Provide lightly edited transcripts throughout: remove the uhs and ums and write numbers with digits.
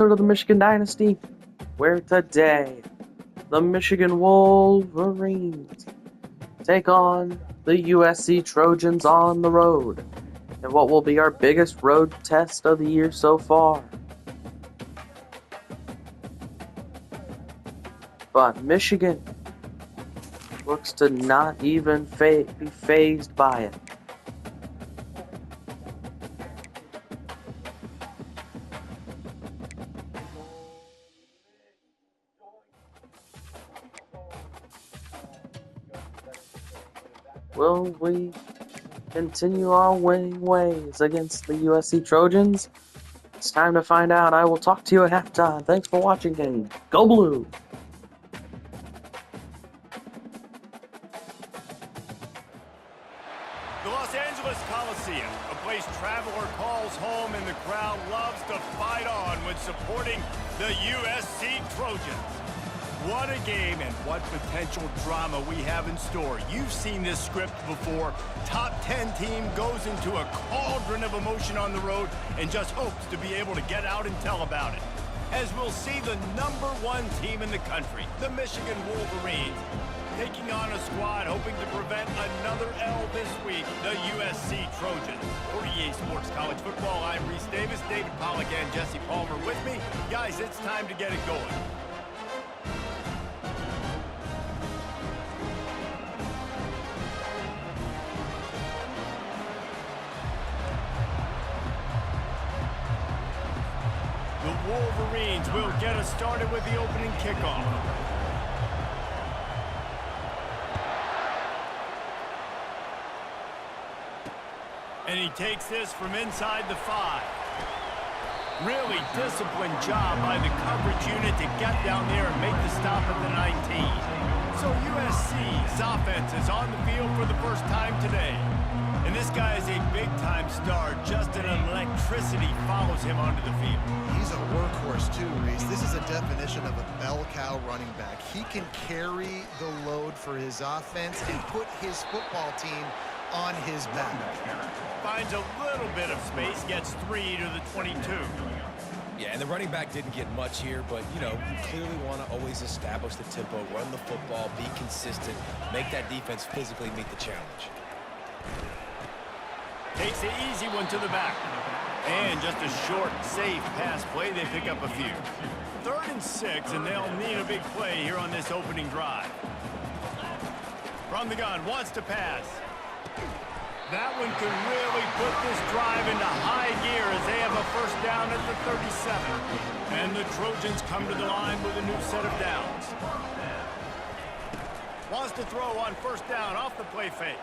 To the Michigan Dynasty, where today the Michigan Wolverines take on the USC Trojans on the road in what will be our biggest road test of the year so far. But Michigan looks to not even be fazed by it. Will we continue our winning ways against the USC Trojans? It's time to find out. I will talk to you at halftime. Thanks for watching, and go Blue! The Los Angeles Coliseum, a place traveler calls home and the crowd loves to fight on when supporting the USC Trojans. What a game and what potential drama we have in store. You've seen this script before. Top 10 team goes into a cauldron of emotion on the road and just hopes to be able to get out and tell about it. As we'll see the #1 team in the country, the Michigan Wolverines, taking on a squad hoping to prevent another L this week, the USC Trojans. For EA Sports College Football, I'm Reese Davis, David Pollack, and Jesse Palmer with me. Guys, it's time to get it going. The Wolverines will get us started with the opening kickoff. And he takes this from inside the 5. Really disciplined job by the coverage unit to get down there and make the stop at the 19. So USC's offense is on the field for the first time today. And this guy is a big-time star. Just an electricity follows him onto the field. He's a workhorse too, Reese. This is a definition of a bell cow running back. He can carry the load for his offense and put his football team on his back. Finds a little bit of space, gets 3 to the 22. Yeah, and the running back didn't get much here, but, you know, you clearly want to always establish the tempo, run the football, be consistent, make that defense physically meet the challenge. Takes the easy one to the back. And just a short, safe pass play. They pick up a few. 3rd and 6, and they'll need a big play here on this opening drive. From the gun, wants to pass. That one could really put this drive into high gear as they have a first down at the 37. And the Trojans come to the line with a new set of downs. Wants to throw on first down off the play fake.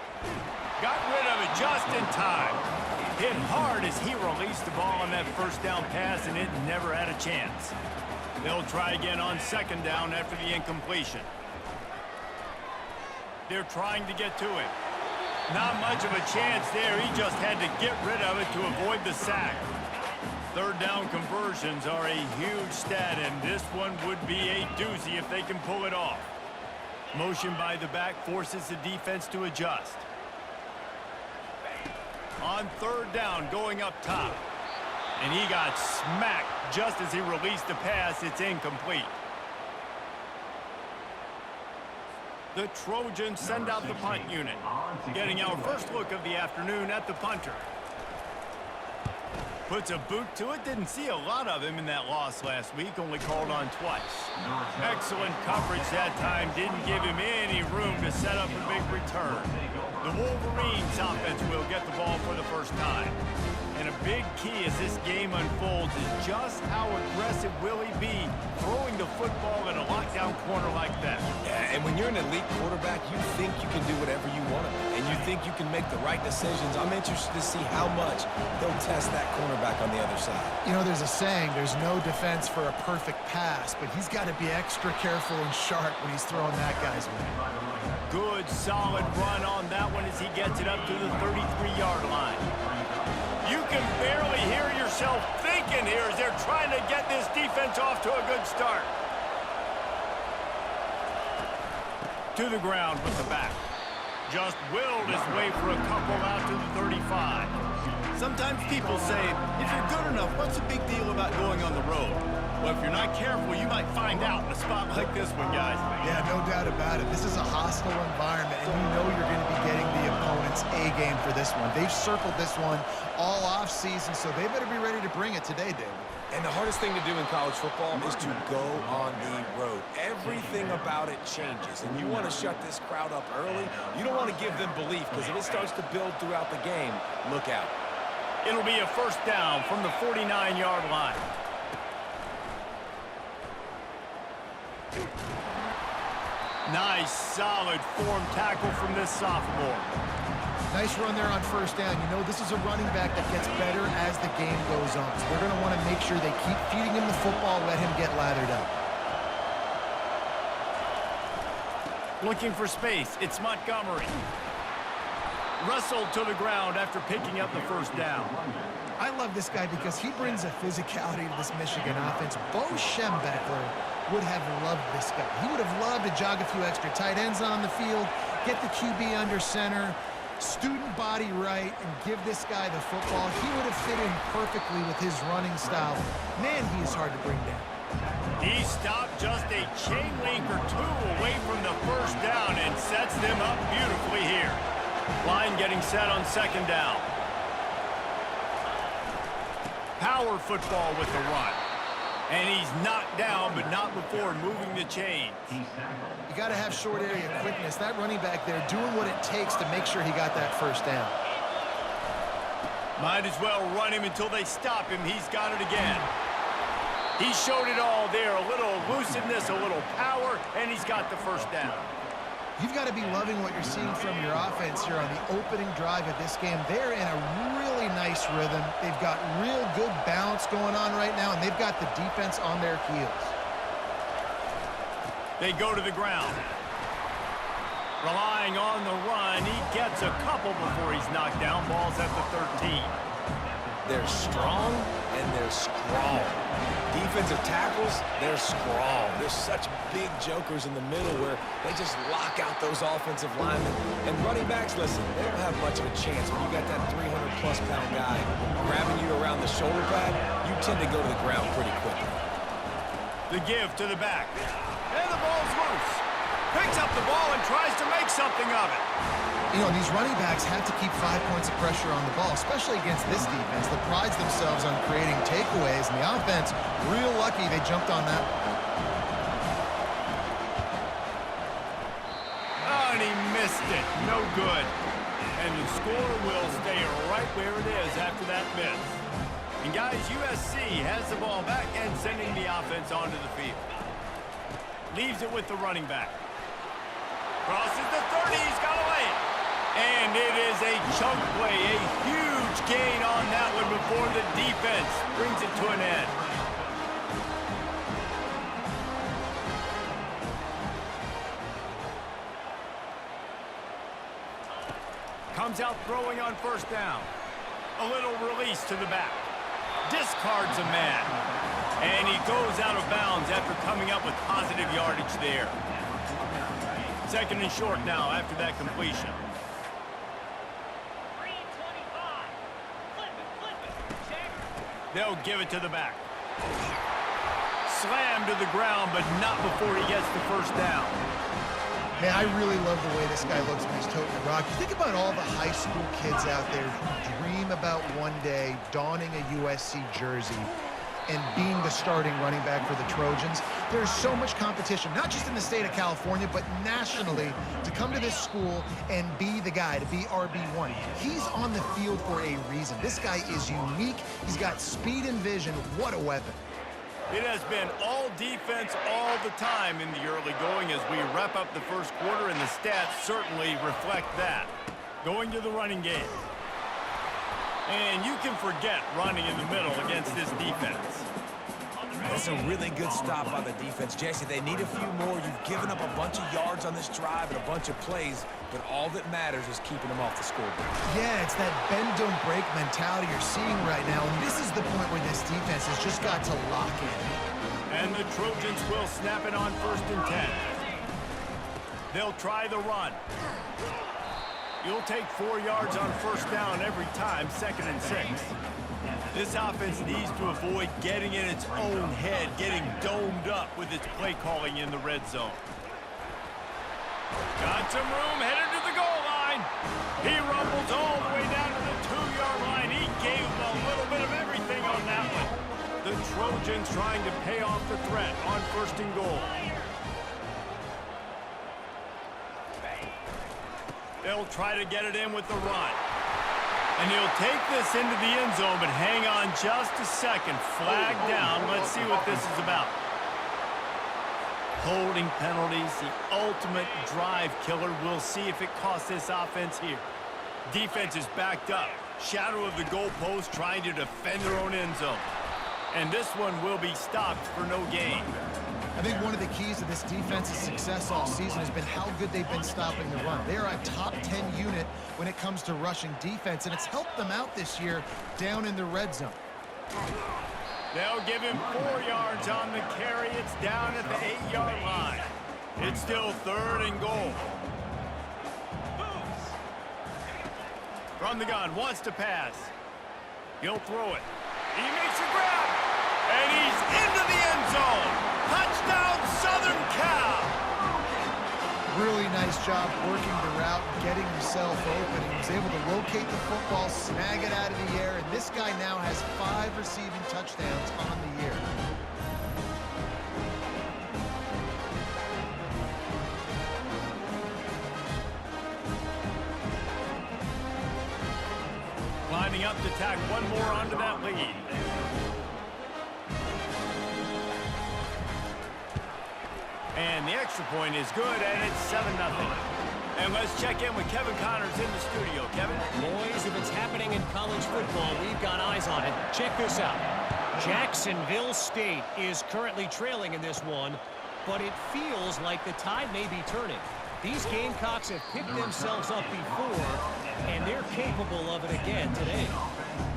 Got rid of it just in time. Hit hard as he released the ball on that first down pass, and it never had a chance. They'll try again on 2nd down after the incompletion. They're trying to get to it. Not much of a chance there. He just had to get rid of it to avoid the sack. 3rd down conversions are a huge stat, and this one would be a doozy if they can pull it off. Motion by the back forces the defense to adjust. On 3rd down, going up top. And he got smacked just as he released the pass. It's incomplete. The Trojans send out the punt unit. Getting our first look of the afternoon at the punter. Puts a boot to it. Didn't see a lot of him in that loss last week. Only called on twice. Excellent coverage that time. Didn't give him any room to set up a big return. The Wolverines offense will get the ball for the first time. And a big key as this game unfolds is just how aggressive will he be throwing the football in a lockdown corner like that. Yeah, and when you're an elite quarterback, you think you can do whatever you want to, and you think you can make the right decisions. I'm interested to see how much he'll test that cornerback on the other side. You know, there's a saying, there's no defense for a perfect pass, but he's got to be extra careful and sharp when he's throwing that guy's way. Good, solid run on that one as he gets it up to the 33-yard line. You can barely hear yourself thinking here as they're trying to get this defense off to a good start. To the ground with the back. Just willed his way for a couple out to the 35. Sometimes people say, if you're good enough, what's the big deal about going on the road? Well, if you're not careful, you might find out in a spot like this one, guys. Yeah, no doubt about it. This is a hostile environment, and you know you're going to be getting the opponent's A game for this one. They've circled this one all off-season, so they better be ready to bring it today, David. And the hardest thing to do in college football is to go on the road. Everything about it changes, and you want to shut this crowd up early. You don't want to give them belief, because if it starts to build throughout the game, look out. It'll be a first down from the 49-yard line. Nice, solid form tackle from this sophomore. Nice run there on first down. You know, this is a running back that gets better as the game goes on. So they're going to want to make sure they keep feeding him the football, let him get lathered up. Looking for space. It's Montgomery. Wrestled to the ground after picking up the first down. I love this guy because he brings a physicality to this Michigan offense. Bo Schembechler would have loved this guy. He would have loved to jog a few extra tight ends on the field, get the QB under center, student body right, and give this guy the football. He would have fit in perfectly with his running style. Man, he is hard to bring down. He stopped just a chain link or two away from the first down and sets them up beautifully here. Line getting set on second down. Power football with the run. And he's knocked down, but not before moving the chain. You got to have short area quickness. That running back there doing what it takes to make sure he got that first down. Might as well run him until they stop him. He's got it again. He showed it all there. A little elusiveness, a little power, and he's got the first down. You've got to be loving what you're seeing from your offense here on the opening drive of this game. They're in a really nice rhythm. They've got real good balance going on right now, and they've got the defense on their heels. They go to the ground. Relying on the run, he gets a couple before he's knocked down. Ball's at the 13. They're strong, and they're strong. Defensive tackles, they're strong. There's such big jokers in the middle where they just lock out those offensive linemen. And running backs, listen, they don't have much of a chance. When you got that 300-plus pound guy grabbing you around the shoulder pad, you tend to go to the ground pretty quickly. The give to the back. And the ball's loose. Picks up the ball and tries to make something of it. You know, these running backs have to keep 5 points of pressure on the ball, especially against this defense that prides themselves on creating takeaways. And the offense, real lucky they jumped on that. Oh, and he missed it. No good. And the score will stay right where it is after that miss. And guys, USC has the ball back and sending the offense onto the field. Leaves it with the running back. Crosses the 30, he's got to lay it. And it is a chunk play, a huge gain on that one before the defense brings it to an end. Comes out throwing on first down. A little release to the back. Discards a man. And he goes out of bounds after coming up with positive yardage there. Second and short now after that completion. They'll give it to the back. Slammed to the ground, but not before he gets the first down. Man, I really love the way this guy looks when he's toting the rock. You think about all the high school kids out there who dream about one day donning a USC jersey and being the starting running back for the Trojans. There's so much competition, not just in the state of California, but nationally, to come to this school and be the guy, to be RB1. He's on the field for a reason. This guy is unique. He's got speed and vision. What a weapon. It has been all defense all the time in the early going as we wrap up the first quarter, and the stats certainly reflect that. Going to the running game. And you can forget running in the middle against this defense. That's a really good stop by the defense. Jesse, they need a few more. You've given up a bunch of yards on this drive and a bunch of plays, but all that matters is keeping them off the scoreboard. Yeah, it's that bend, don't break mentality you're seeing right now, and this is the point where this defense has just got to lock in. And the Trojans will snap it on 1st and 10. They'll try the run. You'll take 4 yards on first down every time, 2nd and 6. This offense needs to avoid getting in its own head, getting domed up with its play calling in the red zone. Got some room, headed to the goal line. He rumbles all the way down to the 2-yard line. He gave them a little bit of everything on that one. The Trojans trying to pay off the threat on 1st and goal. They'll try to get it in with the run. And he'll take this into the end zone, but hang on just a second. Flag down. Let's see what this is about. Holding penalties, the ultimate drive killer. We'll see if it costs this offense here. Defense is backed up. Shadow of the goalpost trying to defend their own end zone. And this one will be stopped for no gain. I think one of the keys to this defense's success all season has been how good they've been stopping the run. They are a top 10 unit when it comes to rushing defense, and it's helped them out this year down in the red zone. They'll give him 4 yards on the carry. It's down at the 8-yard line. It's still 3rd and goal. From the gun, wants to pass. He'll throw it. He makes a grab, and he's into the end zone. Touchdown, Southern Cal! Really nice job working the route and getting himself open. He was able to locate the football, snag it out of the air, and this guy now has 5 receiving touchdowns on the year. Lining up to tack one more onto that lead. And the extra point is good, and it's 7-0. And let's check in with Kevin Connors in the studio. Kevin? Boys, if it's happening in college football, we've got eyes on it. Check this out. Jacksonville State is currently trailing in this one, but it feels like the tide may be turning. These Gamecocks have picked themselves up before, and they're capable of it again today.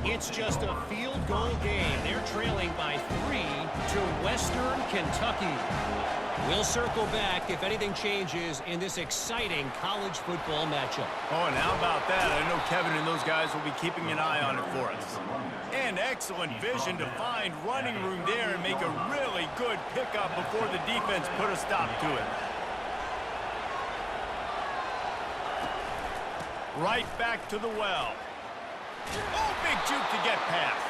It's just a field goal game. They're trailing by 3 to Western Kentucky. We'll circle back if anything changes in this exciting college football matchup. Oh, and how about that? I know Kevin and those guys will be keeping an eye on it for us. And excellent vision to find running room there and make a really good pickup before the defense put a stop to it. Right back to the well. Oh, big juke to get past.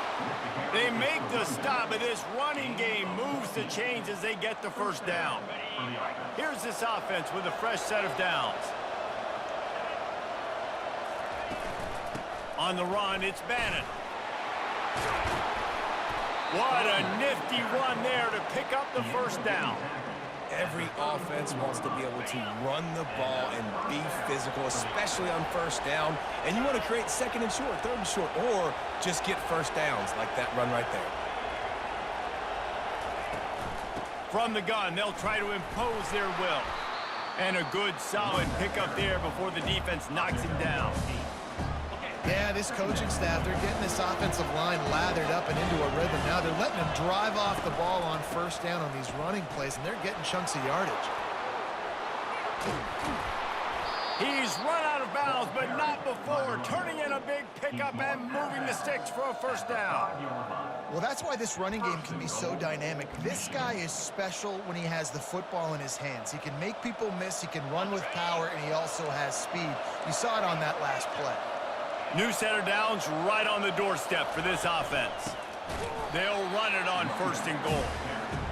They make the stop, but this running game moves the chains as they get the 1st down. Here's this offense with a fresh set of downs. On the run, it's Bannon. What a nifty run there to pick up the 1st down. Every offense wants to be able to run the ball and be physical, especially on 1st down. And you want to create 2nd and short, 3rd and short, or just get 1st downs like that run right there. From the gun, they'll try to impose their will. And a good, solid pickup there before the defense knocks him down. Yeah, this coaching staff, they're getting this offensive line lathered up and into a rhythm. Now they're letting them drive off the ball on 1st down on these running plays, and they're getting chunks of yardage. He's run out of bounds, but not before. Turning in a big pickup and moving the sticks for a 1st down. Well, that's why this running game can be so dynamic. This guy is special when he has the football in his hands. He can make people miss, he can run with power, and he also has speed. You saw it on that last play. New set of downs right on the doorstep for this offense. They'll run it on 1st and goal.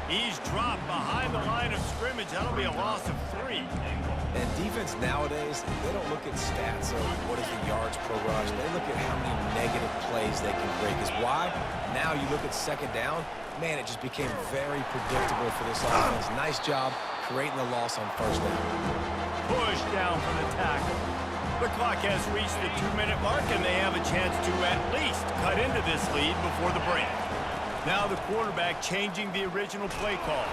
He's dropped behind the line of scrimmage. That'll be a loss of 3. And defense nowadays, they don't look at stats of what is the yards per rush. They look at how many negative plays they can break. Is why now you look at 2nd down, man, it just became very predictable for this offense. Nice job creating the loss on 1st down. Push down for the tackle. The clock has reached the 2-minute mark, and they have a chance to at least cut into this lead before the break. Now the quarterback changing the original play call.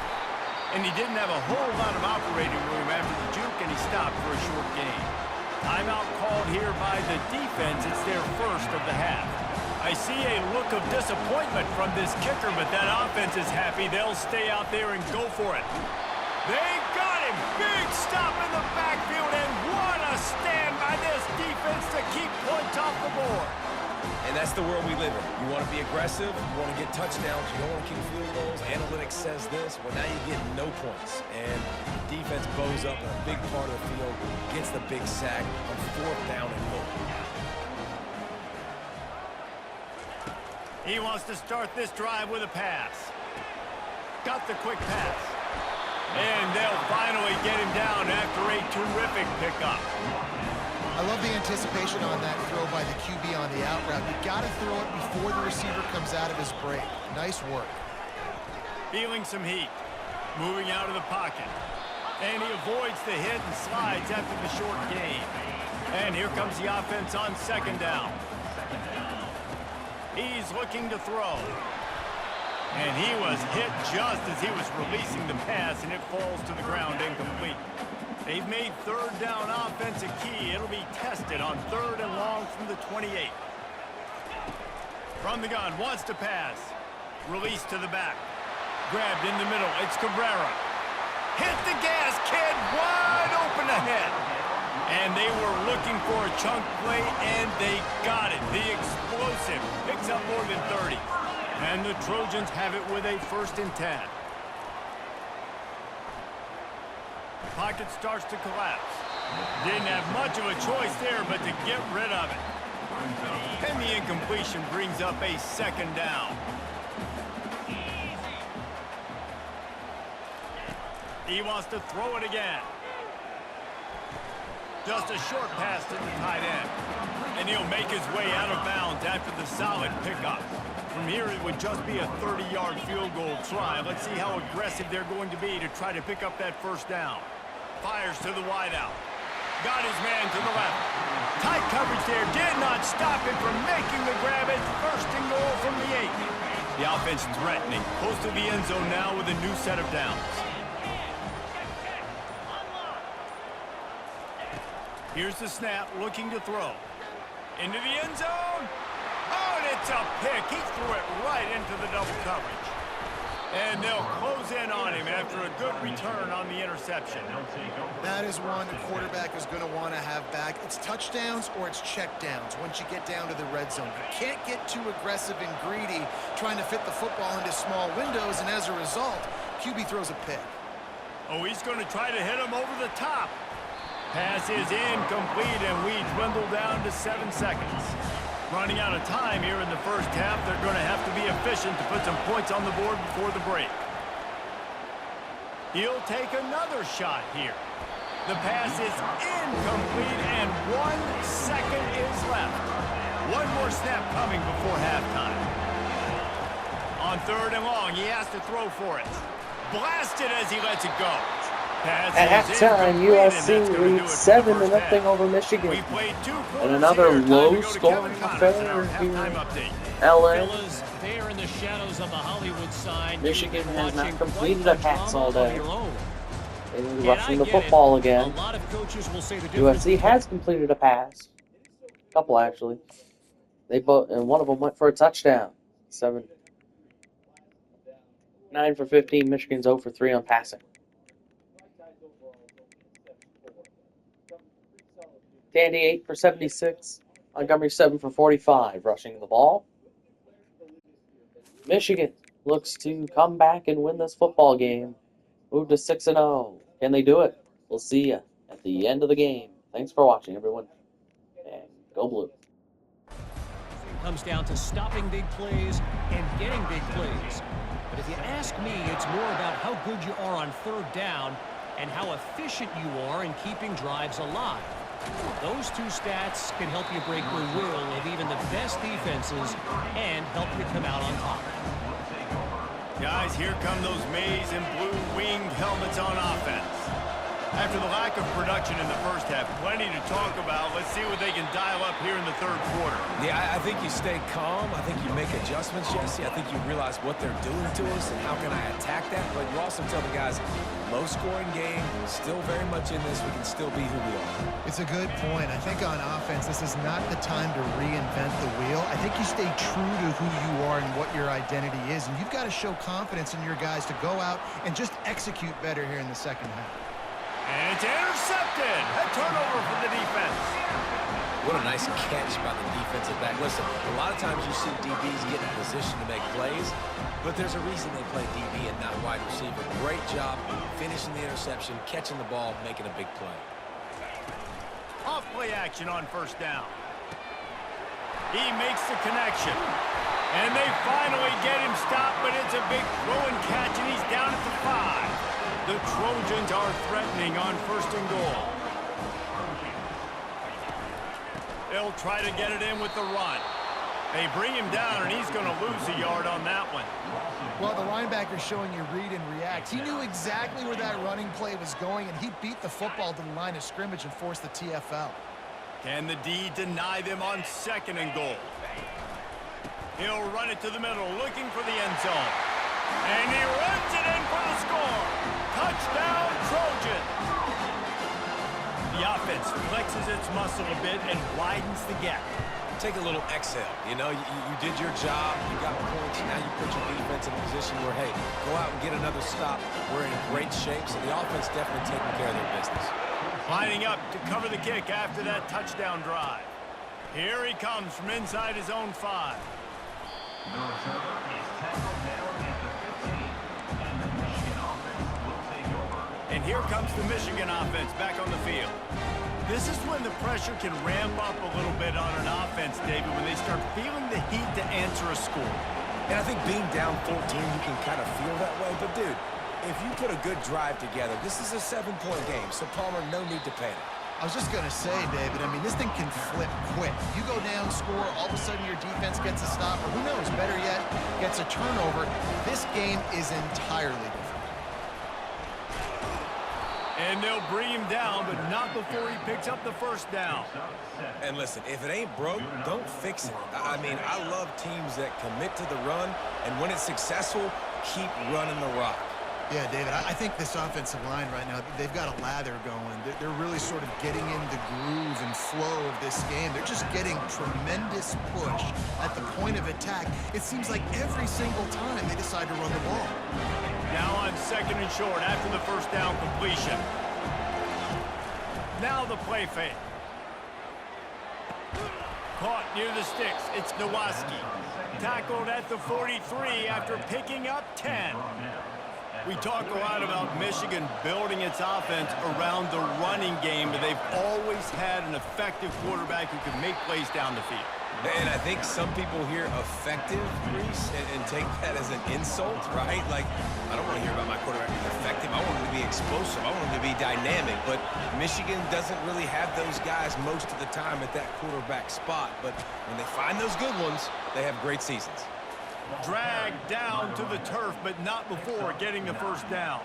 And he didn't have a whole lot of operating room after the juke, and he stopped for a short gain. Timeout called here by the defense. It's their 1st of the half. I see a look of disappointment from this kicker, but that offense is happy. They'll stay out there and go for it. They got him. Big stop in the backfield, and what a stand by this defense to keep points off the board. And that's the world we live in. You want to be aggressive, you want to get touchdowns, you don't want to kick field goals. Analytics says this. Well, now you get no points. And the defense bows up in a big part of the field, gets the big sack on 4th down and goal. He wants to start this drive with a pass. Got the quick pass. And they'll finally get him down after a terrific pickup. I love the anticipation on that throw by the QB on the out route. You got to throw it before the receiver comes out of his break. Nice work. Feeling some heat. Moving out of the pocket. And he avoids the hit and slides after the short gain. And here comes the offense on 2nd down. He's looking to throw. And he was hit just as he was releasing the pass, and it falls to the ground incomplete. They've made 3rd down offense a key. It'll be tested on 3rd and long from the 28. From the gun, wants to pass. Release to the back. Grabbed in the middle. It's Cabrera. Hit the gas, kid. Wide open ahead. And they were looking for a chunk play, and they got it. The explosive picks up more than 30. And the Trojans have it with a 1st and 10. Pocket starts to collapse. Didn't have much of a choice there, but to get rid of it. And the incompletion brings up a 2nd down. He wants to throw it again. Just a short pass to the tight end. And he'll make his way out of bounds after the solid pickup. From here, it would just be a 30-yard field goal try. Let's see how aggressive they're going to be to try to pick up that 1st down. Fires to the wideout. Got his man to the left. Tight coverage there. Did not stop him from making the grab. It's 1st and goal from the 8. The offense threatening. Close to the end zone now with a new set of downs. Here's the snap, looking to throw. Into the end zone. Oh, and it's a pick. He threw it right into the double coverage. And they'll close in on him after a good return on the interception. That is one the quarterback is going to want to have back. It's touchdowns or it's checkdowns once you get down to the red zone. You can't get too aggressive and greedy trying to fit the football into small windows, and as a result, QB throws a pick. Oh, he's going to try to hit him over the top. Pass is incomplete, and we dwindle down to 7 seconds. Running out of time here in the 1st half. They're going to have to be efficient to put some points on the board before the break. He'll take another shot here. The pass is incomplete, and 1 second is left. One more snap coming before halftime. On 3rd and long, he has to throw for it. Blasted as he lets it go. At halftime, USC leads 7-0 over Michigan. And another low-scoring affair here in LA. There in the shadows of the Hollywood sign. Michigan has not completed a pass all day. They were rushing the football again. USC has completed a pass. A couple, actually. And one of them went for a touchdown. 9 for 15. Michigan's 0 for 3 on passing. Dandy 8 for 76. Montgomery 7 for 45. Rushing the ball. Michigan looks to come back and win this football game. Move to 6-0. Can they do it? We'll see you at the end of the game. Thanks for watching, everyone. And go Blue. It comes down to stopping big plays and getting big plays. But if you ask me, it's more about how good you are on 3rd down and how efficient you are in keeping drives alive. Those 2 stats can help you break the will of even the best defenses and help you come out on top. Guys, here come those maize and blue winged helmets on offense. After the lack of production in the 1st half, plenty to talk about. Let's see what they can dial up here in the 3rd quarter. Yeah, I think you stay calm. I think you make adjustments, Jesse. I think you realize what they're doing to us and how can I attack that. But you also tell the guys, low-scoring game, still very much in this. We can still be who we are. It's a good point. I think on offense, this is not the time to reinvent the wheel. I think you stay true to who you are and what your identity is. And you've got to show confidence in your guys to go out and just execute better here in the 2nd half. And it's intercepted. A turnover for the defense. What a nice catch by the defensive back. Listen, a lot of times you see DBs get in position to make plays, but there's a reason they play DB and not wide receiver. Great job finishing the interception, catching the ball, making a big play. Off play action on first down. He makes the connection. And they finally get him stopped, but it's a big throw and catch, and he's down at the 5. The Trojans are threatening on first and goal. They'll try to get it in with the run. They bring him down, and he's going to lose a yard on that one. Well, the linebacker's showing you read and react. He knew exactly where that running play was going, and he beat the football to the line of scrimmage and forced the TFL. Can the D deny them on second and goal? He'll run it to the middle, looking for the end zone. And he runs it in for the score. Touchdown, Trojans. The offense flexes its muscle a bit and widens the gap. Take a little exhale. You know, you did your job. You got points. Now you put your defense in a position where, hey, go out and get another stop. We're in great shape, so the offense definitely taking care of their business. Lining up to cover the kick after that touchdown drive. Here he comes from inside his own 5. And here comes the Michigan offense back on the field. This is when the pressure can ramp up a little bit on an offense, David, when they start feeling the heat to answer a score. And I think being down 14, you can kind of feel that way. But, dude, if you put a good drive together, this is a 7-point game. So, Palmer, no need to panic. I was just going to say, David, I mean, this thing can flip quick. You go down, score, all of a sudden your defense gets a stop, or who knows, better yet, gets a turnover. This game is entirely different. And they'll bring him down, but not before he picks up the first down. And listen, if it ain't broke, don't fix it. I mean, I love teams that commit to the run, and when it's successful, keep running the rock. Yeah, David, I think this offensive line right now, they've got a lather going. They're really sort of getting in the groove and flow of this game. They're just getting tremendous push at the point of attack. It seems like every single time they decide to run the ball. Now on second and short after the first down completion. Now the play fake. Caught near the sticks. It's Nowaski. Tackled at the 43 after picking up 10. We talk a lot about Michigan building its offense around the running game, but they've always had an effective quarterback who can make plays down the field. And I think some people hear effective, Reese, and take that as an insult, right? Like, I don't want to hear about my quarterback being effective. I want him to be explosive. I want him to be dynamic. But Michigan doesn't really have those guys most of the time at that quarterback spot. But when they find those good ones, they have great seasons. Dragged down to the turf, but not before getting the first down.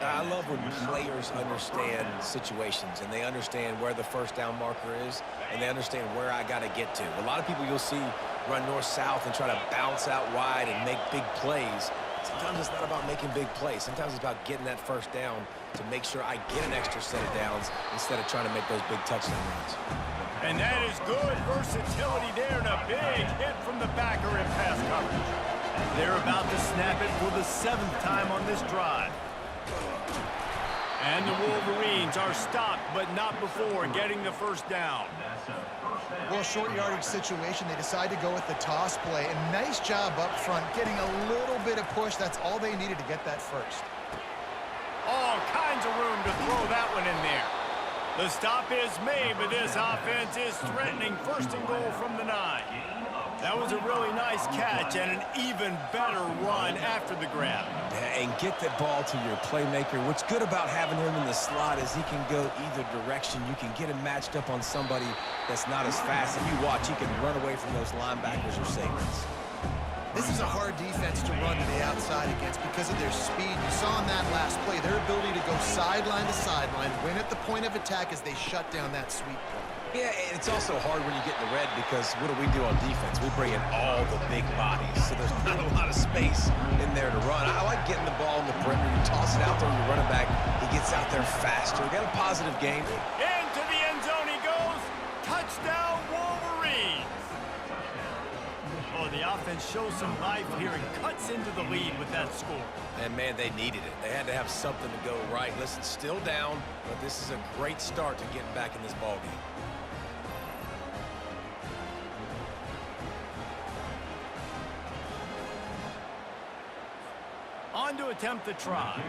I love when players understand situations and they understand where the first down marker is and they understand where I got to get to. A lot of people you'll see run north-south and try to bounce out wide and make big plays. Sometimes it's not about making big plays. Sometimes it's about getting that first down to make sure I get an extra set of downs instead of trying to make those big touchdown runs. And that is good versatility there and a big hit from the backer in pass coverage. They're about to snap it for the 7th time on this drive. And the Wolverines are stopped, but not before getting the first down. Well, short yardage situation, they decide to go with the toss play. And nice job up front, getting a little bit of push. That's all they needed to get that first. All kinds of room to throw that one in there. The stop is made, but this offense is threatening first and goal from the 9. That was a really nice catch and an even better run after the grab. And get that ball to your playmaker. What's good about having him in the slot is he can go either direction. You can get him matched up on somebody that's not as fast. And you watch, he can run away from those linebackers or safeties. This is a hard defense to run to the outside against because of their speed. You saw in that last play, their ability to go sideline to sideline, win at the point of attack as they shut down that sweep play. Yeah, and it's also hard when you get in the red because what do on defense? We bring in all the big bodies, so there's not a lot of space in there to run. I like getting the ball in the perimeter. You toss it out there, you run it back, he gets out there faster. We got a positive game. Into the end zone he goes. Touchdown, Wolverines. Oh, the offense shows some life here and cuts into the lead with that score. And, man, they needed it. They had to have something to go right. Listen, still down, but this is a great start to getting back in this ballgame. attempt the try.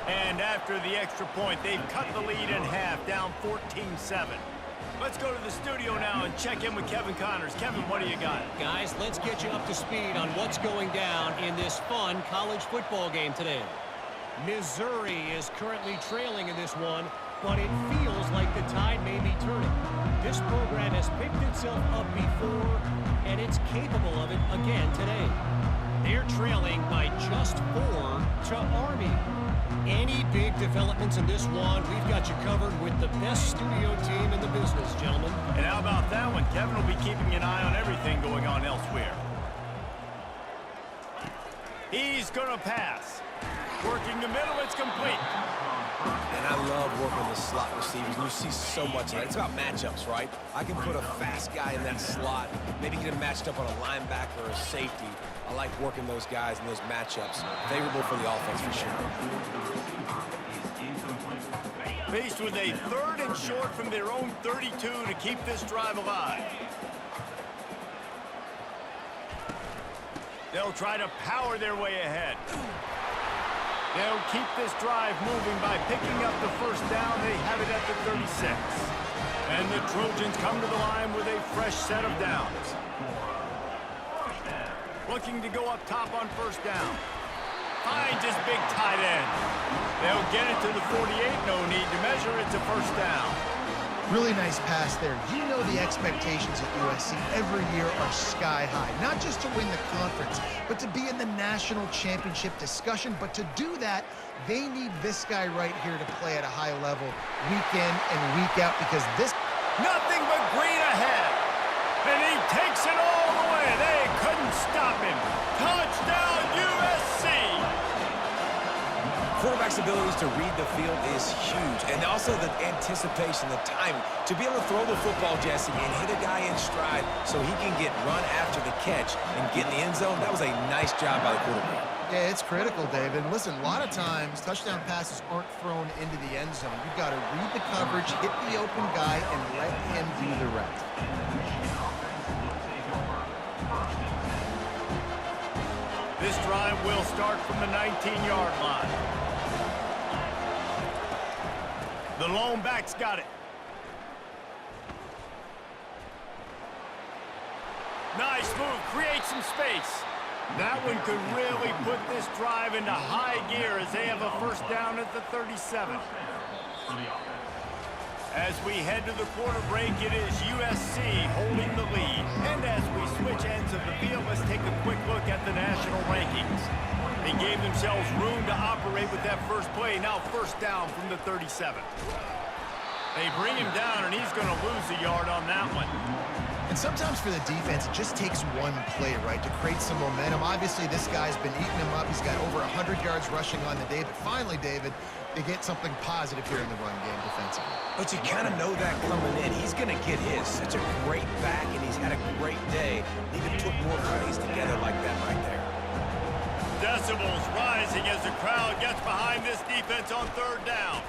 And after the extra point, they've cut the lead in half, down 14-7. Let's go to the studio now and check in with Kevin Connors. Kevin, what do you got? Guys, let's get you up to speed on what's going down in this fun college football game today. Missouri is currently trailing in this one, but it feels like the tide may be turning. This program has picked itself up before, and it's capable of it again today. They're trailing by just 4 to Army. Any big developments in this one, we've got you covered with the best studio team in the business, gentlemen. And how about that one? Kevin will be keeping an eye on everything going on elsewhere. He's going to pass. Working the middle, it's complete. And I love working the slot receivers. You see so much of that. It's about matchups, right? I can put a fast guy in that slot, maybe get him matched up on a linebacker or a safety. I like working those guys in those matchups. Favorable for the offense for sure. Faced with a 3rd and short from their own 32 to keep this drive alive. They'll try to power their way ahead. They'll keep this drive moving by picking up the first down. They have it at the 36. And the Trojans come to the line with a fresh set of downs. Looking to go up top on first down. Finds his big tight end. They'll get it to the 48. No need to measure. It's a first down. Really nice pass there. You know the expectations at USC every year are sky high. Not just to win the conference, but to be in the national championship discussion. But to do that, they need this guy right here to play at a high level week in and week out, because this... Nothing but green ahead. And he takes it all the way. They couldn't stop him. Touchdown, USC! Quarterback's abilities to read the field is huge, and also the anticipation, the timing. To be able to throw the football, Jesse, and hit a guy in stride so he can get run after the catch and get in the end zone, that was a nice job by the quarterback. Yeah, it's critical, David. Listen, a lot of times, touchdown passes aren't thrown into the end zone. You've got to read the coverage, hit the open guy, and let him do the rest. This drive will start from the 19-yard line. The lone back's got it. Nice move, create some space. That one could really put this drive into high gear as they have a first down at the 37. As we head to the quarter break, it is USC holding the lead. And as we switch ends of the field, let's take a quick look at the national rankings. They gave themselves room to operate with that first play. Now first down from the 37. They bring him down, and he's going to lose a yard on that one. And sometimes for the defense, it just takes one play, right, to create some momentum. Obviously, this guy's been eating him up. He's got over 100 yards rushing on the day. But finally, David, they get something positive here in the run game defensively. But you kind of know that coming in. He's going to get his. Such a great back, and he's had a great day. Even put more plays together like that right there. Decibels rising as the crowd gets behind this defense on third down.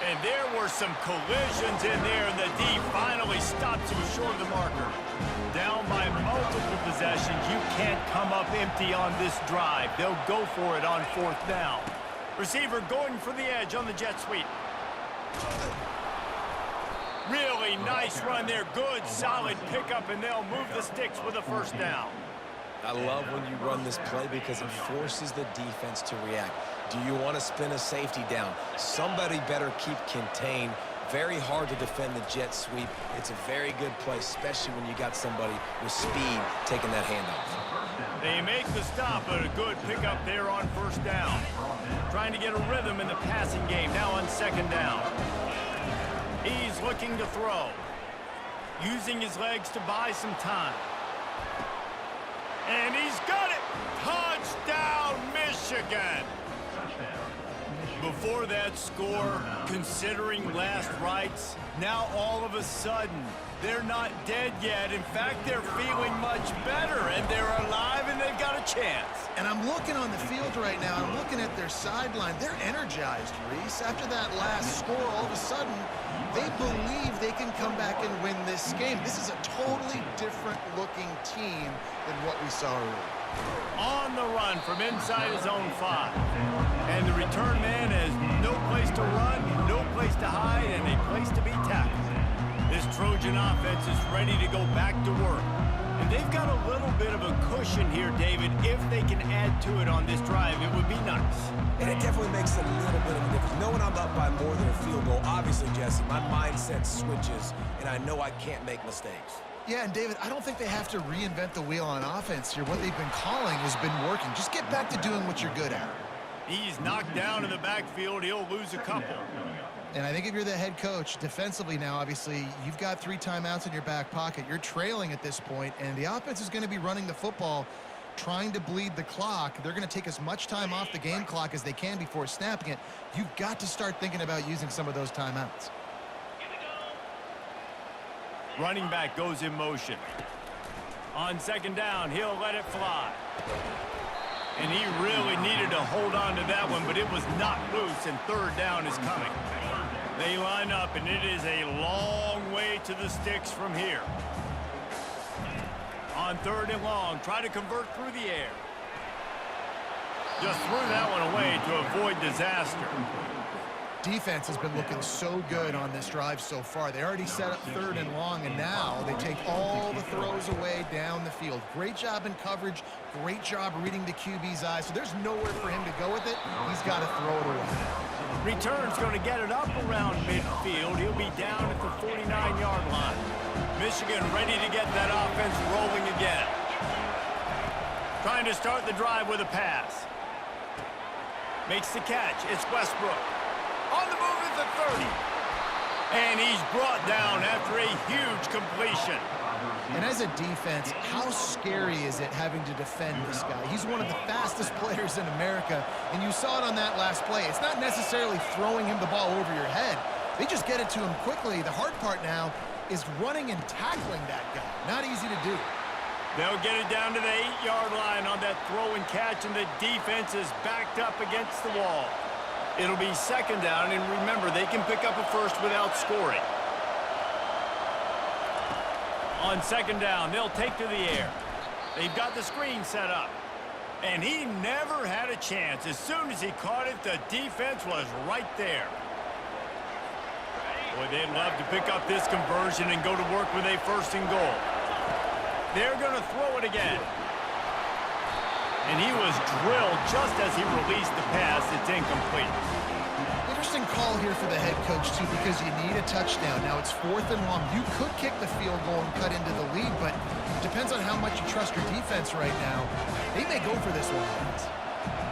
And there were some collisions in there, and the D finally stops him short of the marker. Down by multiple possessions, you can't come up empty on this drive. They'll go for it on fourth down. Receiver going for the edge on the jet sweep. Really nice run there. Good, solid pickup, and they'll move the sticks with a first down. I love when you run this play because it forces the defense to react. Do you want to spin a safety down? Somebody better keep contained. Very hard to defend the jet sweep. It's a very good play, especially when you got somebody with speed taking that handoff. They make the stop, but a good pickup there on first down. Trying to get a rhythm in the passing game, now on second down. He's looking to throw. Using his legs to buy some time. And he's got it! Touchdown, Michigan! Before that score, considering last rites, now all of a sudden, they're not dead yet. In fact, they're feeling much better, and they're alive, and they've got a chance. And I'm looking on the field right now, I'm looking at their sideline. They're energized, Reese. After that last score, all of a sudden, they believe they can come back and win this game. This is a totally different looking team than what we saw earlier. On the run from inside his own 5. And the return man has no place to run, no place to hide, and a place to be tackled. This Trojan offense is ready to go back to work. And they've got a little bit of a cushion here, David. If they can add to it on this drive, it would be nice. And it definitely makes a little bit of a difference. Knowing I'm up by more than a field goal, obviously, Jesse, my mindset switches, and I know I can't make mistakes. Yeah, and David, I don't think they have to reinvent the wheel on offense here. What they've been calling has been working. Just get back to doing what you're good at. He's knocked down in the backfield. He'll lose a couple. And I think if you're the head coach, defensively now, obviously, you've got 3 timeouts in your back pocket. You're trailing at this point, and the offense is going to be running the football, trying to bleed the clock. They're going to take as much time off the game clock as they can before snapping it. You've got to start thinking about using some of those timeouts. Running back goes in motion. On second down, he'll let it fly. And he really needed to hold on to that one, but it was knocked loose, and third down is coming. They line up, and it is a long way to the sticks from here. On third and long, try to convert through the air. Just threw that one away to avoid disaster. Defense has been looking so good on this drive so far. They already set up third and long, and now they take all the throws away down the field. Great job in coverage, great job reading the QB's eyes. So there's nowhere for him to go with it. He's got to throw it away. Return's going to get it up around midfield. He'll be down at the 49-yard line. Michigan ready to get that offense rolling again. Trying to start the drive with a pass. Makes the catch. It's Westbrook. On the move at the 30. And he's brought down after a huge completion. And as a defense, how scary is it having to defend this guy? He's one of the fastest players in America, and you saw it on that last play. It's not necessarily throwing him the ball over your head. They just get it to him quickly. The hard part now is running and tackling that guy. Not easy to do. They'll get it down to the 8-yard line on that throw and catch, and the defense is backed up against the wall. It'll be second down, and remember, they can pick up a first without scoring. On second down, they'll take to the air. They've got the screen set up. And he never had a chance. As soon as he caught it, the defense was right there. Boy, they'd love to pick up this conversion and go to work with a first and goal. They're going to throw it again. And he was drilled just as he released the pass. It's incomplete. Interesting call here for the head coach, too, because you need a touchdown. Now it's fourth and long. You could kick the field goal and cut into the lead, but it depends on how much you trust your defense right now. They may go for this one.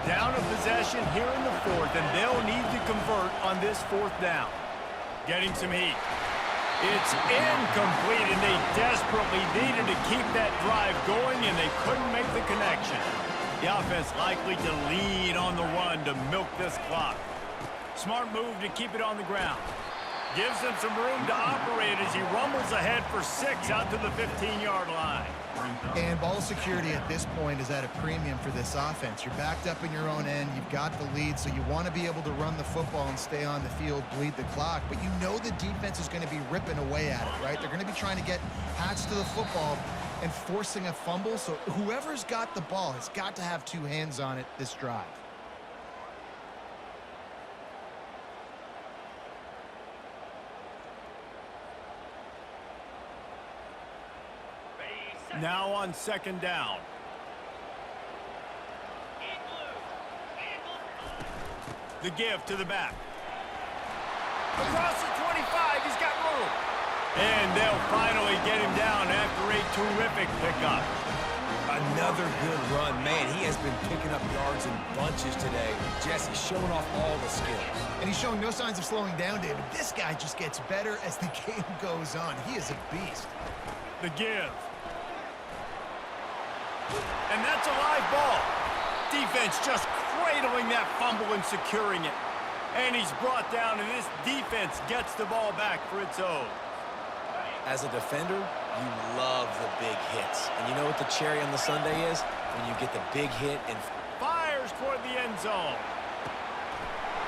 Down a possession here in the fourth, and they'll need to convert on this fourth down. Getting some heat. It's incomplete, and they desperately needed to keep that drive going, and they couldn't make the connection. The offense likely to lean on the run to milk this clock. Smart move to keep it on the ground. Gives them some room to operate as he rumbles ahead for 6 out to the 15-yard line. And ball security at this point is at a premium for this offense. You're backed up in your own end. You've got the lead, so you want to be able to run the football and stay on the field, bleed the clock. But you know the defense is going to be ripping away at it, right? They're going to be trying to get Pats to the football and forcing a fumble. So whoever's got the ball has got to have 2 hands on it this drive. Now on second down. The give to the back. Across the 25, he's got room. And they'll finally get him down after a terrific pickup. Another good run. Man, he has been picking up yards in bunches today. Jesse showing off all the skills. And he's showing no signs of slowing down, David. This guy just gets better as the game goes on. He is a beast. The give. And that's a live ball. Defense just cradling that fumble and securing it. And he's brought down, and this defense gets the ball back for its own. As a defender, you love the big hits. And you know what the cherry on the sundae is? When you get the big hit and fires toward the end zone.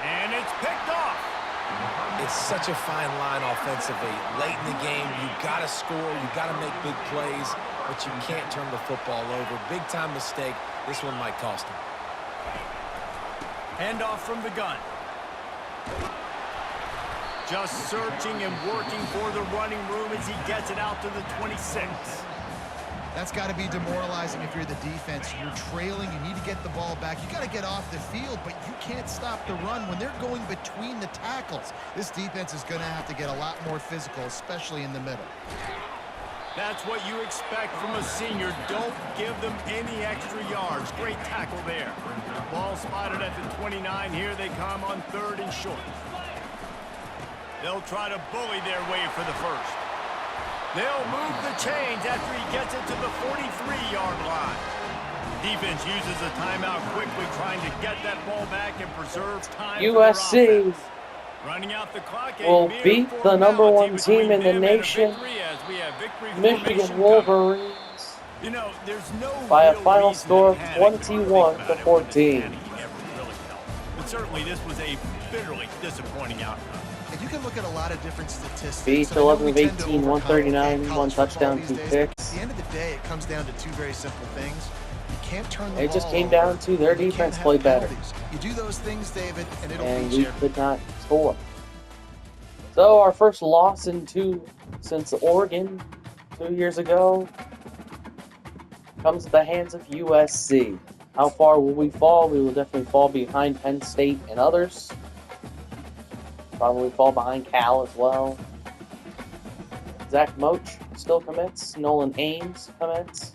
And it's picked off. It's such a fine line offensively. Late in the game, you got to score, you got to make big plays. but you can't turn the football over. Big-time mistake. This one might cost him. Handoff from the gun. Just searching and working for the running room as he gets it out to the 26. That's got to be demoralizing if you're the defense. You're trailing. You need to get the ball back. You got to get off the field, but you can't stop the run when they're going between the tackles. This defense is going to have to get a lot more physical, especially in the middle. That's what you expect from a senior. Don't give them any extra yards. Great tackle there. Ball spotted at the 29. Here they come on 3rd and short. They'll try to bully their way for the first. They'll move the chains after he gets it to the 43-yard line. Defense uses a timeout quickly, trying to get that ball back and preserve time. USC running out the clock, will beat the number 1 team in the nation, Michigan Wolverines, by a final score of 21-14. But certainly this was a bitterly disappointing outcome. And you can look at a lot of different statistics. Beat 11 of 18, 139, 1 touchdown, 2 picks. At the end of the day, it comes down to 2 very simple things. You can't turn the ball It just came over. down to their defense played better. You do those things, David, and it'll beat We you. could not score. So our first loss since Oregon 2 years ago comes at the hands of USC. How far will we fall? We will definitely fall behind Penn State and others. Probably fall behind Cal as well. Zach Moch still commits. Nolan Ames commits.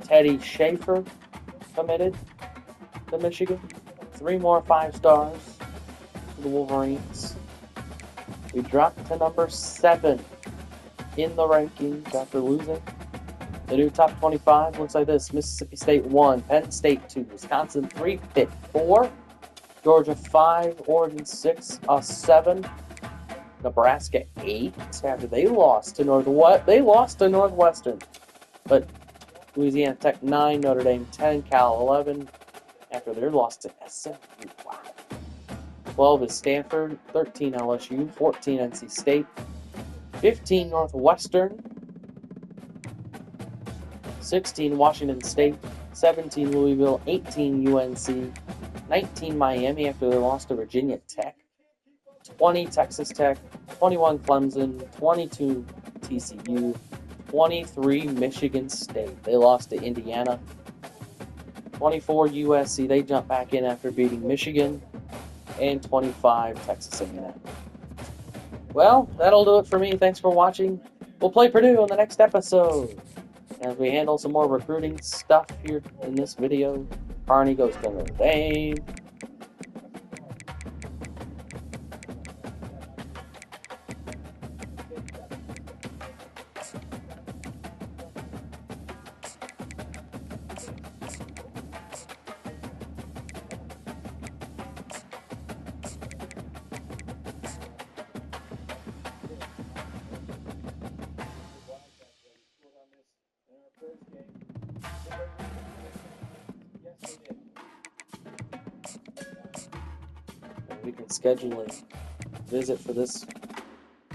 Teddy Schaefer committed to Michigan. 3 more 5-stars for the Wolverines. We dropped to number 7 in the rankings after losing. The new top 25 looks like this. Mississippi State 1, Penn State 2, Wisconsin 3, Pitt 4, Georgia 5, Oregon 6, 7, Nebraska 8 after they lost to Northwestern. But Louisiana Tech 9, Notre Dame 10, Cal 11 after their loss to SMU. Wow. 12 is Stanford, 13 LSU, 14 NC State, 15 Northwestern, 16 Washington State, 17 Louisville, 18 UNC, 19 Miami after their loss to Virginia Tech, 20 Texas Tech, 21 Clemson, 22 TCU, 23 Michigan State. They lost to Indiana. 24 USC. They jumped back in after beating Michigan. And 25 Texas A&M. Well, that'll do it for me. Thanks for watching. We'll play Purdue on the next episode as we handle some more recruiting stuff here in this video. Carney goes to Notre Dame. We can schedule a visit for this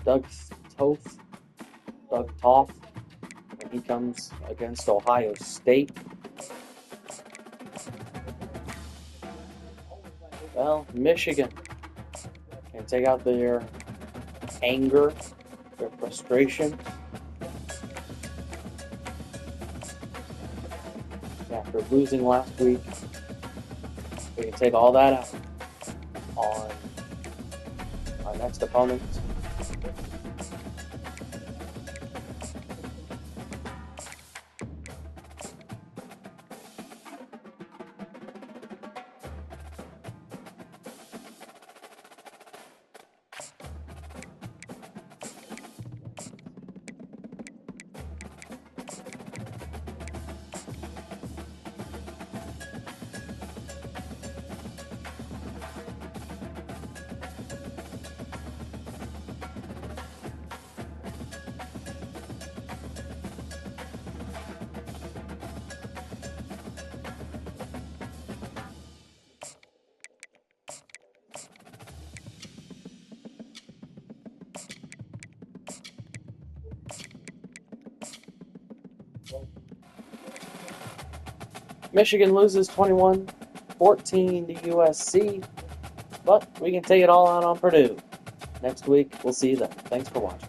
Doug Toth when he comes against Ohio State. Well, Michigan can take out their anger, their frustration after losing last week. We can take all that out on our next opponent. Michigan loses 21-14 to USC, but we can take it all out on Purdue. Next week, we'll see you then. Thanks for watching.